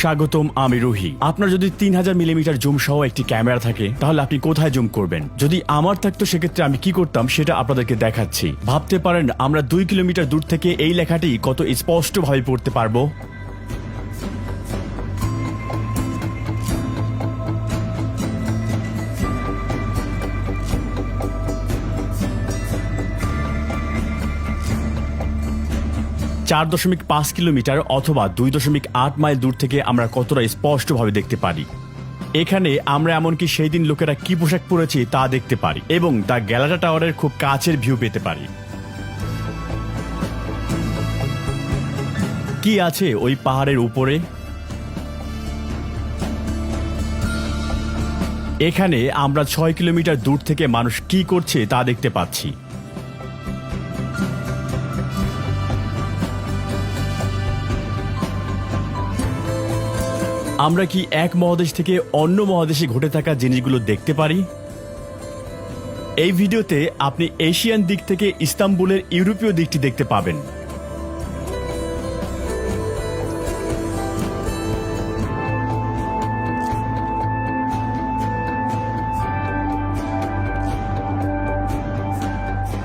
স্বাগতম, আমি রুহি। আপনার যদি 3000 মিলিমিটার জুম সহ একটি ক্যামেরা থাকে তাহলে আপনি কোথায় জুম করবেন? যদি আমার থাকতো সেক্ষেত্রে আমি কি করতাম সেটা আপনাদেরকে দেখাচ্ছি। ভাবতে পারেন আমরা 2 কিলোমিটার দূর থেকে এই লেখাটি কত স্পষ্টভাবে পড়তে পারবো। চার 4.5 কিলোমিটার অথবা 2.8 মাইল দূর থেকে আমরা কতটা স্পষ্টভাবে দেখতে পারি। এখানে আমরা এমনকি সেই দিন লোকেরা কি পোশাক পরেছে তা দেখতে পারি এবং দ্য গ্যালাটা টাওয়ারের খুব কাছের ভিউ পেতে পারি। কি আছে ওই পাহাড়ের উপরে? এখানে আমরা 6 কিলোমিটার দূর থেকে মানুষ কি করছে তা দেখতে পাচ্ছি। আমরা কি এক মহাদেশ থেকে অন্য মহাদেশে ঘটে থাকা জিনিসগুলো দেখতে পারি? এই ভিডিওতে আপনি এশিয়ান দিক থেকে ইস্তাম্বুলের ইউরোপীয় দিকটি দেখতে পাবেন।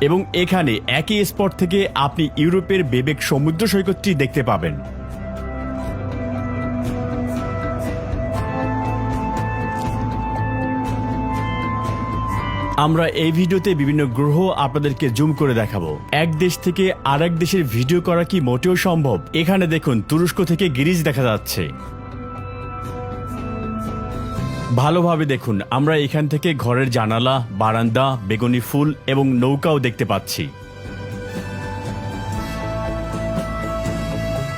এবং এখানে একই স্পট থেকে আপনি ইউরোপের বেবেক সমুদ্র সৈকতটি দেখতে পাবেন। আমরা এই ভিডিওতে বিভিন্ন গ্রহ আপনাদেরকে জুম করে দেখাবো। এক দেশ থেকে আরেক দেশের ভিডিও করা কি মোটেও সম্ভব? এখানে দেখুন, তুরস্ক থেকে গিরিজ দেখা যাচ্ছে। ভালোভাবে দেখুন, আমরা এখান থেকে ঘরের জানালা, বারান্দা, বেগুনি ফুল এবং নৌকাও দেখতে পাচ্ছি।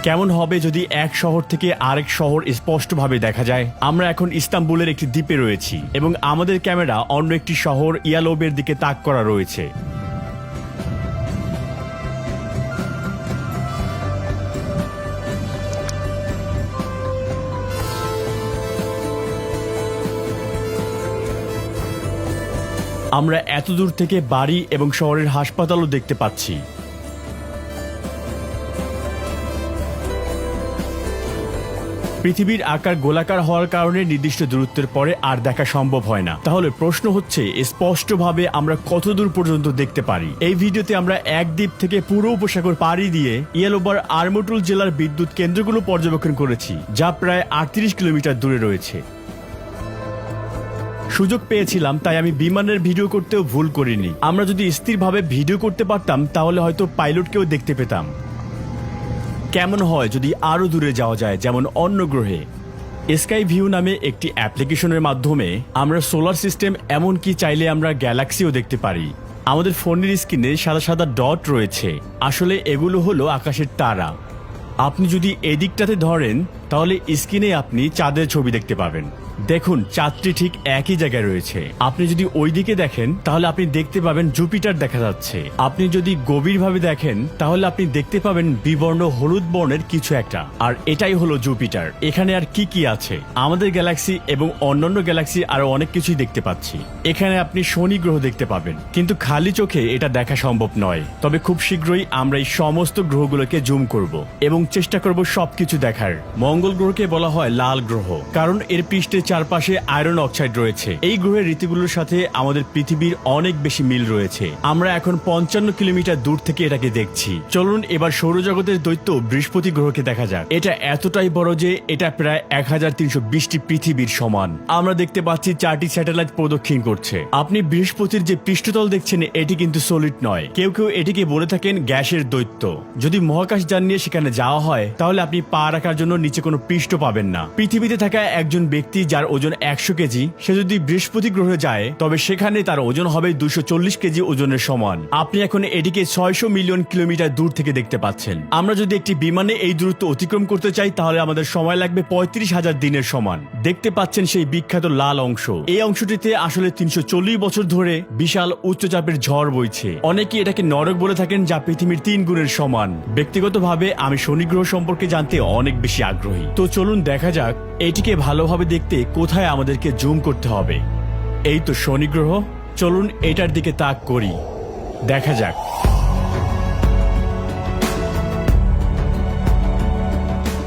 কেমন হবে যদি এক শহর থেকে আরেক শহর স্পষ্টভাবে দেখা যায়? আমরা এখন ইস্তাম্বুলের একটি দ্বীপে রয়েছি এবং আমাদের ক্যামেরা অন্য একটি শহর ইয়ালোবের দিকে তাক করা রয়েছে। আমরা এত দূর থেকে বাড়ি এবং শহরের হাসপাতালও দেখতে পাচ্ছি। পৃথিবীর আকার গোলাকার হওয়ার কারণে নির্দিষ্ট দূরত্বের পরে আর দেখা সম্ভব হয় না। তাহলে প্রশ্ন হচ্ছে, স্পষ্টভাবে আমরা কত দূর পর্যন্ত দেখতে পারি? এই ভিডিওতে আমরা এক দ্বীপ থেকে পুরো উপসাগর পাড়ি দিয়ে ইয়ালোবার আর্মটুল জেলার বিদ্যুৎ কেন্দ্রগুলো পর্যবেক্ষণ করেছি, যা প্রায় 38 কিলোমিটার দূরে রয়েছে। সুযোগ পেয়েছিলাম তাই আমি বিমানের ভিডিও করতেও ভুল করিনি। আমরা যদি স্থিরভাবে ভিডিও করতে পারতাম তাহলে হয়তো পাইলটকেও দেখতে পেতাম। কেমন হয় যদি আরো দূরে যাওয়া যায়, যেমন অন্য গ্রহে? স্কাই ভিউ নামে একটি অ্যাপ্লিকেশনের মাধ্যমে আমরা সোলার সিস্টেম, এমনকি চাইলে আমরা গ্যালাক্সিও দেখতে পারি। আমাদের ফোনের স্ক্রিনে সাদা সাদা ডট রয়েছে, আসলে এগুলো হলো আকাশের তারা। আপনি যদি এদিকটাতে ধরেন তাহলে স্ক্রিনে আপনি চাঁদের ছবি দেখতে পাবেন। দেখুন, চাঁদটি ঠিক একই জায়গায় রয়েছে। আপনি যদি ওই দিকে দেখেন তাহলে আপনি দেখতে পাবেন জুপিটার দেখা যাচ্ছে। আপনি যদি গভীরভাবে দেখেন তাহলে আপনি দেখতে পাবেন বিবর্ণ হলুদ বর্ণের কিছু একটা, আর এটাই হলো জুপিটার। এখানে আর কি কি আছে? আমাদের গ্যালাক্সি এবং অন্যান্য গ্যালাক্সি আরো অনেক কিছুই দেখতে পাচ্ছি। এখানে আপনি শনি গ্রহ দেখতে পাবেন, কিন্তু খালি চোখে এটা দেখা সম্ভব নয়। তবে খুব শীঘ্রই আমরা এই সমস্ত গ্রহগুলোকে জুম করব এবং চেষ্টা করব সবকিছু দেখার। মঙ্গল গ্রহকে বলা হয় লাল গ্রহ, কারণ এর পৃষ্ঠে চারপাশে আয়রন অক্সাইড রয়েছে। এই গ্রহের ঋতুগুলোর সাথে আমাদের পৃথিবীর অনেক বেশি মিল রয়েছে। আমরা এখন 55 কিলোমিটার দূর থেকে এটাকে দেখছি। চলুন এবার সৌরজগতের দৈত্য বৃহস্পতি গ্রহকে দেখা যাক। এটা এতটাই বড় যে এটা প্রায় 1320টি পৃথিবীর সমান। আমরা দেখতে পাচ্ছি 4টি স্যাটেলাইট প্রদক্ষিণ করছে। আপনি বৃহস্পতির যে পৃষ্ঠতল দেখছেন এটি কিন্তু সলিড নয়। কেউ কেউ এটিকে বলে থাকেন গ্যাসের দৈত্য। যদি মহাকাশ যান নিয়ে সেখানে যাওয়া হয় তাহলে আপনি পা রাখার জন্য নিচে কোনো পৃষ্ঠ পাবেন না। পৃথিবীতে থাকা একজন ব্যক্তি যার ওজন 100 কেজি, সে যদি বৃহস্পতি গ্রহে যায় তবে সেখানে তার ওজন হবে 240 কেজি ওজনের সমান। আপনি এখন এটিকে 600 মিলিয়ন কিলোমিটার দূর থেকে দেখতে পাচ্ছেন। আমরা যদি একটি বিমানে এই দূরত্ব অতিক্রম করতে চাই তাহলে আমাদের সময় লাগবে 35,000 দিনের সমান। দেখতে পাচ্ছেন সেই বিখ্যাত লাল অংশ। এই অংশটিতে আসলে 340 বছর ধরে বিশাল উচ্চচাপের ঝড় বইছে। অনেকে এটাকে নরক বলে থাকেন, যা পৃথিবীর 3 গুণের সমান। ব্যক্তিগতভাবে আমি শনি গ্রহ সম্পর্কে জানতে অনেক বেশি আগ্রহী। তো চলুন দেখা যাক এটিকে ভালোভাবে দেখতে কোথায় আমাদেরকে জুম করতে হবে। এই তো শনি গ্রহ, চলুন এটার দিকে তাক করি, দেখা যাক।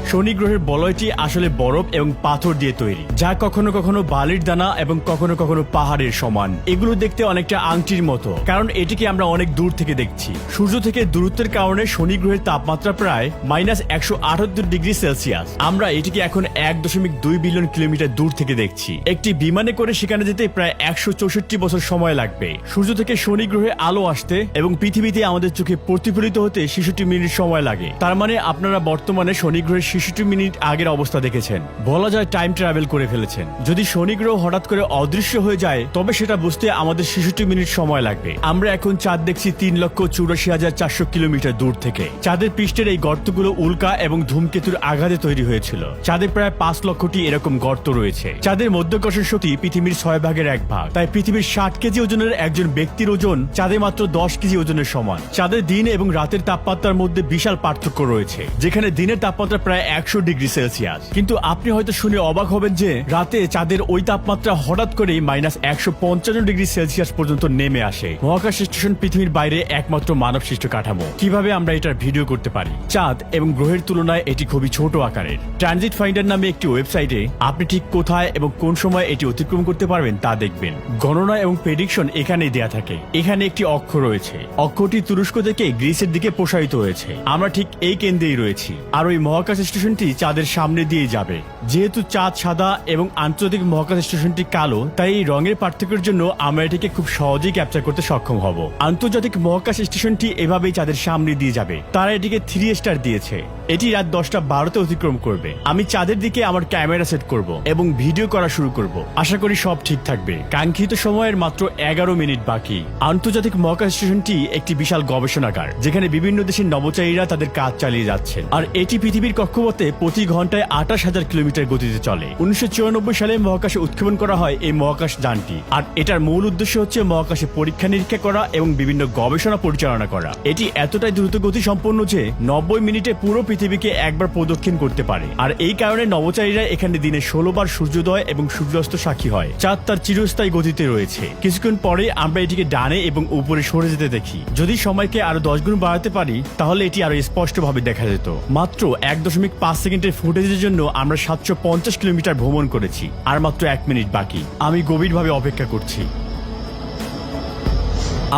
শনি গ্রহের বলয়টি আসলে বরফ এবং পাথর দিয়ে তৈরি, যা কখনো কখনো বালির দানা এবং কখনো কখনো পাহাড়ের সমান। এগুলো দেখতে অনেকটা আংটির মতো, কারণ এটিকে আমরা অনেক দূর থেকে দেখছি। সূর্য থেকে দূরত্বের কারণে শনি গ্রহের তাপমাত্রা প্রায় -178°C। আমরা এটিকে এখন 1.2 বিলিয়ন কিলোমিটার দূর থেকে দেখছি। একটি বিমানে করে সেখানে যেতে প্রায় 164 বছর সময় লাগবে। সূর্য থেকে শনি গ্রহে আলো আসতে এবং পৃথিবীতে আমাদের চোখে প্রতিফলিত হতে 66 মিনিট সময় লাগে। তার মানে আপনারা বর্তমানে শনি গ্রহের 66 মিনিট আগের অবস্থা দেখেছেন। বলা যায় টাইম ট্রাভেল করে ফেলেছেন। যদি শনি গ্রহ হঠাৎ করে অদৃশ্য হয়ে যায় তবে সেটা বুঝতে আমাদের 66 মিনিট সময় লাগবে। আমরা এখন চাঁদ দেখছি 3,84,400 কিলোমিটার দূর থেকে। চাঁদের পৃষ্ঠের এই গর্তগুলো উল্কা এবং ধূমকেতুর আঘাতে তৈরি হয়েছিল। চাঁদে প্রায় 5 লক্ষটি এরকম গর্ত রয়েছে। চাঁদের মধ্যাকর্ষণ শক্তি পৃথিবীর 6 ভাগের 1 ভাগ। তাই পৃথিবীর 60 কেজি ওজনের একজন ব্যক্তির ওজন চাঁদে মাত্র 10 কেজি ওজনের সমান। চাঁদের দিন এবং রাতের তাপমাত্রার মধ্যে বিশাল পার্থক্য রয়েছে, যেখানে দিনের তাপমাত্রা প্রায় 100°C। কিন্তু আপনি হয়তো শুনে অবাক হবেন যে রাতে চাঁদের ওই তাপমাত্রা হঠাৎ করেই -155°C পর্যন্ত নেমে আসে। মহাকাশ স্টেশন পৃথিবীর বাইরে একমাত্র মানব সৃষ্ট কাঠামো। কিভাবে আমরা এটার ভিডিও করতে পারি? চাঁদ এবং গ্রহের তুলনায় এটি খুবই ছোট আকারের। ট্রানজিট ফাইন্ডার নামে একটি ওয়েবসাইটে আপনি ঠিক কোথায় এবং কোন সময় এটি অতিক্রম করতে পারবেন তা দেখবেন। গণনা এবং প্রেডিকশন এখানেই দেয়া থাকে। এখানে একটি অক্ষ রয়েছে। অক্ষটি তুরস্ক থেকে গ্রিসের দিকে প্রসারিত হয়েছে। আমরা ঠিক এই কেন্দ্রেই রয়েছি, আর ওই মহাকাশ স্টেশনটি চাঁদের সামনে দিয়ে যাবে। যেহেতু চাঁদ সাদা এবং আন্তর্জাতিক মহাকাশ স্টেশনটি কালো, তাই এই রঙের পার্থক্যের জন্য আমরা এটিকে খুব সহজেই ক্যাপচার করতে সক্ষম হব। আন্তর্জাতিক মহাকাশ স্টেশনটি এভাবেই চাঁদের সামনে দিয়ে যাবে। তারা এটিকে 3 স্টার দিয়েছে। এটি রাত 10:12 অতিক্রম করবে। আমি চাঁদের দিকে আমার ক্যামেরা সেট করব এবং ভিডিও করা শুরু করব। আশা করি সব ঠিক থাকবে। কাঙ্ক্ষিত সময়ের মাত্র 11 মিনিট বাকি। আন্তর্জাতিক মহাকাশ স্টেশনটি একটি বিশাল গবেষণাগার, যেখানে বিভিন্ন দেশের নভোচারীরা তাদের কাজ চালিয়ে যাচ্ছেন। আর এটি পৃথিবীর কক্ষপথে প্রতি ঘন্টায় 28,000 কিলোমিটার গতিতে চলে। 1994 সালে মহাকাশে উৎক্ষেপণ করা হয় এই মহাকাশ যানটি। আর এটার মূল উদ্দেশ্য হচ্ছে মহাকাশে পরীক্ষা নিরীক্ষা করা এবং বিভিন্ন গবেষণা পরিচালনা করা। এটি এতটাই দ্রুত গতি সম্পন্ন যে 90 মিনিটে পুরো পৃথিবীকে একবার প্রদক্ষিণ করতে পারে। আর এই কারণে নভোচারীরা এখানে দিনে 16 বার সূর্যোদয় এবং সূর্যাস্ত সাক্ষী হয়। চাঁদ তার চিরস্থায়ী গতিতে রয়েছে। কিছুক্ষণ পরে আমরা এটিকে ডানে এবং উপরে সরে যেতে দেখি। যদি সময়কে আরো 10 গুণ বাড়াতে পারি তাহলে এটি আরো স্পষ্টভাবে দেখা যেত। মাত্র 1.5 সেকেন্ডের ফুটেজের জন্য আমরা 750 কিলোমিটার ভ্রমণ করেছি। আর মাত্র 1 মিনিট বাকি। আমি গভীরভাবে অপেক্ষা করছি।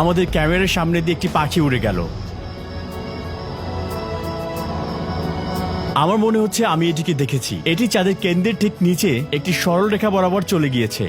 আমাদের ক্যামেরার সামনে দিয়ে একটি পাখি উড়ে গেল। আমার মনে হচ্ছে আমি এটিকে দেখেছি। এটি চাঁদের কেন্দ্রের ঠিক নিচে একটি সরল রেখা বরাবর চলে গিয়েছে।